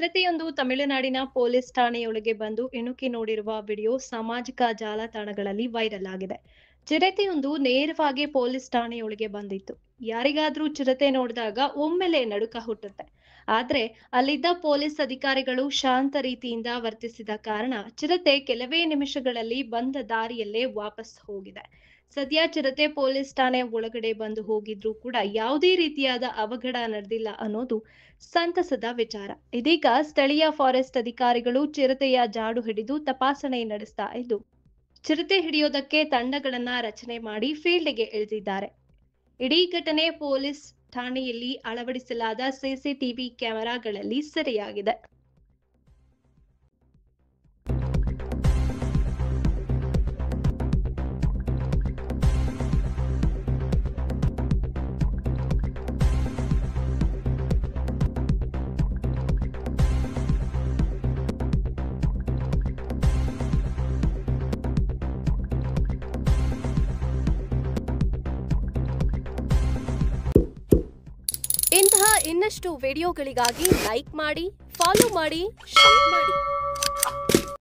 ಚಿರತೆಯೊಂದು ತಮಿಳುನಾಡಿನ ಪೊಲೀಸ್ ಠಾಣೆಯೊಳಗೆ ಬಂದು ಇಣುಕಿ ನೋಡಿರುವ ವಿಡಿಯೋ ಸಾಮಾಜಿಕ ಜಾಲತಾಣಗಳಲ್ಲಿ ವೈರಲ್ ಆಗಿದೆ. ಚಿರತೆಯೊಂದು ನೇರವಾಗಿ ಪೊಲೀಸ್ ಠಾಣೆಯೊಳಗೆ ಬಂದಿತ್ತು. ಯಾರಿಗಾದ್ರೂ ಚಿರತೆ ನೋಡಿದಾಗ ಒಮ್ಮೆಲೆ ನಡುಕ ಹುಟ್ಟುತ್ತೆ. ಆದ್ರೆ ಅಲ್ಲಿದ್ದ ಪೊಲೀಸ್ ಅಧಿಕಾರಿಗಳು ಶಾಂತ ರೀತಿಯಿಂದ ವರ್ತಿಸಿದ ಕಾರಣ ಚಿರತೆ ಕೆಲವೇ ನಿಮಿಷಗಳಲ್ಲಿ ಬಂದ ದಾರಿಯಲ್ಲೇ ವಾಪಸ್ ಹೋಗಿದೆ. ಸದ್ಯ ಚಿರತೆ ಪೊಲೀಸ್ ಠಾಣೆ ಒಳಗಡೆ ಬಂದು ಹೋಗಿದ್ರೂ ಕೂಡ ಯಾವುದೇ ರೀತಿಯಾದ ಅವಘಡ ನಡೆದಿಲ್ಲ ಅನ್ನೋದು ಸಂತಸದ ವಿಚಾರ. ಇದೀಗ ಸ್ಥಳೀಯ ಫಾರೆಸ್ಟ್ ಅಧಿಕಾರಿಗಳು ಚಿರತೆಯ ಜಾಡು ಹಿಡಿದು ತಪಾಸಣೆ ನಡೆಸ್ತಾ ಇದ್ದು, ಚಿರತೆ ಹಿಡಿಯೋದಕ್ಕೆ ತಂಡಗಳನ್ನ ರಚನೆ ಮಾಡಿ ಫೀಲ್ಡ್ಗೆ ಇಳಿದಿದ್ದಾರೆ. ಇಡೀ ಘಟನೆ ಪೊಲೀಸ್ ಠಾಣೆಯಲ್ಲಿ ಅಳವಡಿಸಲಾದ ಸಿಸಿಟಿವಿ ಕ್ಯಾಮೆರಾಗಳಲ್ಲಿ ಸೆರೆಯಾಗಿದೆ. ಇಂತಹ ಇನ್ನಷ್ಟು ವಿಡಿಯೋಗಳಿಗಾಗಿ ಲೈಕ್ ಮಾಡಿ, ಫಾಲೋ ಮಾಡಿ, ಶೇರ್ ಮಾಡಿ.